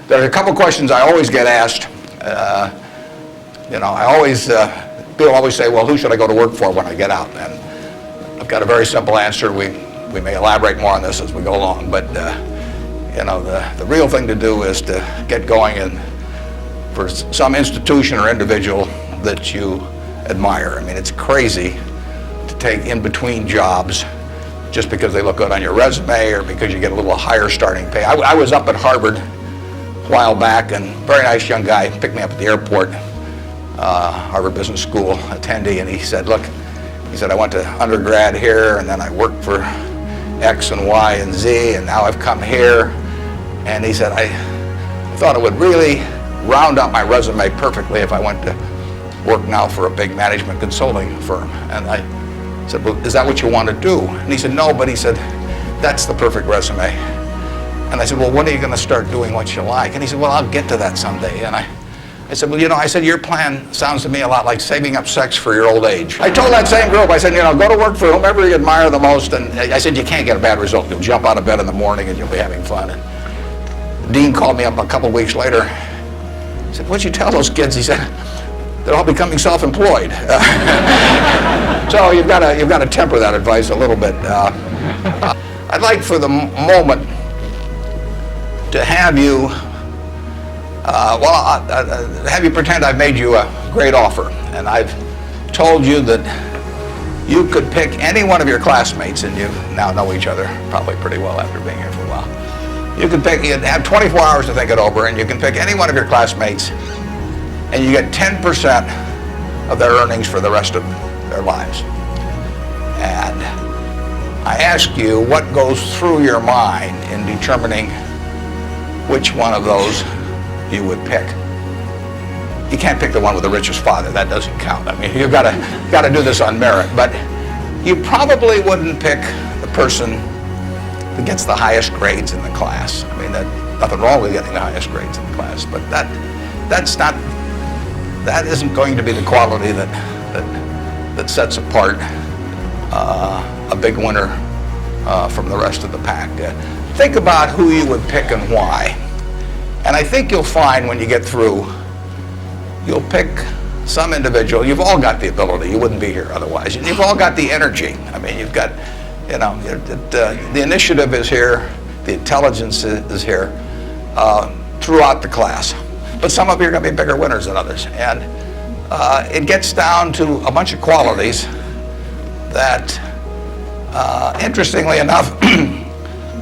There are a couple questions I always get asked. People always say, well, who should I go to work for when I get out? And I've got a very simple answer. We may elaborate more on this as we go along, but the real thing to do is to get going in for some institution or individual that you admire. I mean, it's crazy to take in between jobs just because they look good on your resume or because you get a little higher starting pay. I was up at Harvard a while back, and a very nice young guy picked me up at the airport, Harvard Business School attendee, and he said, look, he said, I went to undergrad here, and then I worked for X and Y and Z, and now I've come here. And he said, I thought it would really round out my resume perfectly if I went to work now for a big management consulting firm. And I said, well, is that what you want to do? And he said, no, but he said, that's the perfect resume. And I said, well, when are you going to start doing what you like? And he said, well, I'll get to that someday. And I said, well, I said, your plan sounds to me a lot like saving up sex for your old age. I told that same group, I said, go to work for whomever you admire the most. And I said, you can't get a bad result. You'll jump out of bed in the morning and you'll be having fun. And the dean called me up a couple of weeks later. He said, what'd you tell those kids? He said, they're all becoming self-employed. So you've got to temper that advice a little bit. I'd like for the moment to have you, have you pretend I've made you a great offer, and I've told you that you could pick any one of your classmates, and you now know each other probably pretty well after being here for a while. You'd have 24 hours to think it over, and you can pick any one of your classmates, and you get 10% of their earnings for the rest of their lives. And I ask you what goes through your mind in determining which one of those you would pick. You can't pick the one with the richest father. That doesn't count. I mean, you've got to do this on merit. But you probably wouldn't pick the person that gets the highest grades in the class. I mean, nothing wrong with getting the highest grades in the class, but that isn't going to be the quality that sets apart a big winner from the rest of the pack. Think about who you would pick and why. And I think you'll find when you get through, you'll pick some individual. You've all got the ability. You wouldn't be here otherwise. You've all got the energy. I mean, you've got, the initiative is here, the intelligence is here throughout the class. But some of you are going to be bigger winners than others. And it gets down to a bunch of qualities that, interestingly enough,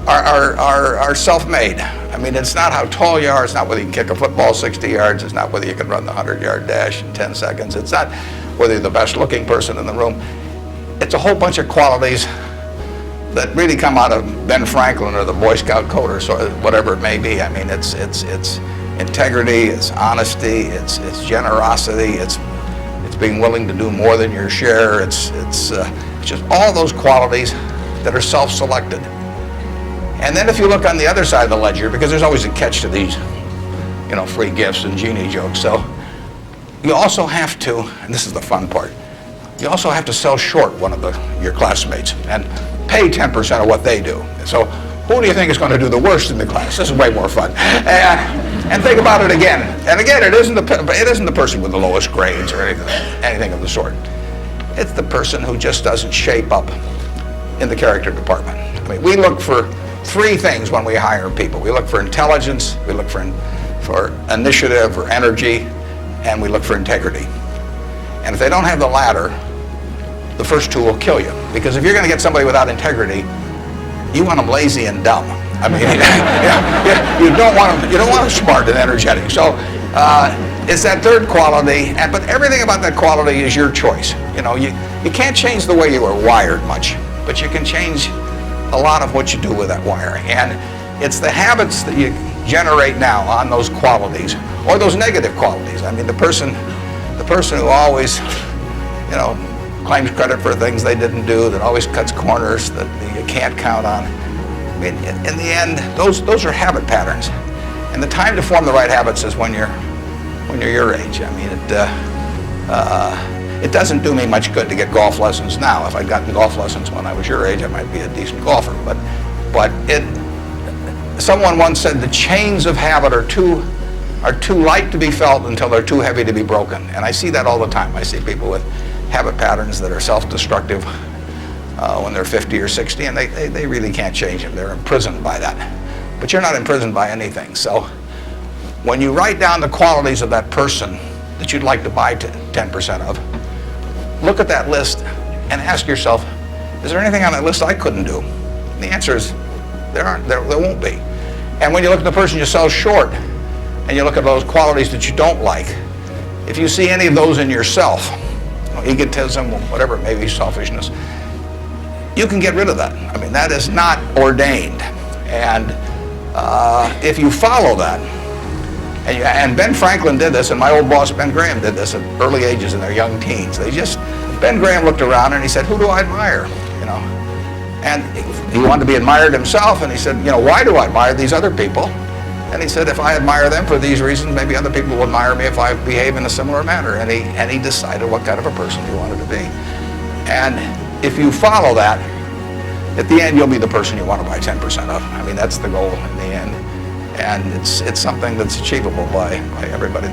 are self-made. I mean, it's not how tall you are, it's not whether you can kick a football 60 yards, it's not whether you can run the 100-yard dash in 10 seconds, it's not whether you're the best-looking person in the room. It's a whole bunch of qualities that really come out of Ben Franklin or the Boy Scout code or whatever it may be. I mean, it's integrity, it's honesty, it's generosity, it's being willing to do more than your share, it's just all those qualities that are self-selected. And then if you look on the other side of the ledger, because there's always a catch to these, free gifts and genie jokes. So you also have to, and this is the fun part, you also have to sell short one of your classmates and pay 10% of what they do. So who do you think is going to do the worst in the class? This is way more fun. And think about it again. And again, it isn't the person with the lowest grades or anything of the sort. It's the person who just doesn't shape up in the character department. I mean, we look for three things when we hire people. We look for intelligence, we look for initiative or energy, and we look for integrity. And if they don't have the latter, the first two will kill you. Because if you're going to get somebody without integrity, you want them lazy and dumb. I mean, you don't want them smart and energetic. So it's that third quality, but everything about that quality is your choice. You can't change the way you are wired much, but you can change a lot of what you do with that wiring. And it's the habits that you generate now on those qualities, or those negative qualities. I mean, the person who always, claims credit for things they didn't do, that always cuts corners, that you can't count on. I mean, in the end, those are habit patterns. And the time to form the right habits is when you're your age. I mean, it doesn't do me much good to get golf lessons now. If I'd gotten golf lessons when I was your age, I might be a decent golfer. But Someone once said the chains of habit are too light to be felt until they're too heavy to be broken. And I see that all the time. I see people with habit patterns that are self-destructive when they're 50 or 60, and they really can't change them. They're imprisoned by that. But you're not imprisoned by anything. So when you write down the qualities of that person that you'd like to buy 10% of, look at that list and ask yourself, is there anything on that list I couldn't do? And the answer is there won't be. And when you look at the person you sell short and you look at those qualities that you don't like, if you see any of those in yourself, egotism, whatever it may be, selfishness, you can get rid of that. I mean, that is not ordained. And if you follow that, and Ben Franklin did this, and my old boss Ben Graham did this at early ages in their young teens. Ben Graham looked around and he said, who do I admire? And he wanted to be admired himself, and he said, why do I admire these other people? And he said, if I admire them for these reasons, maybe other people will admire me if I behave in a similar manner. And he decided what kind of a person he wanted to be. And if you follow that, at the end you'll be the person you want to buy 10% of. I mean, that's the goal in the end. And it's something that's achievable by everybody.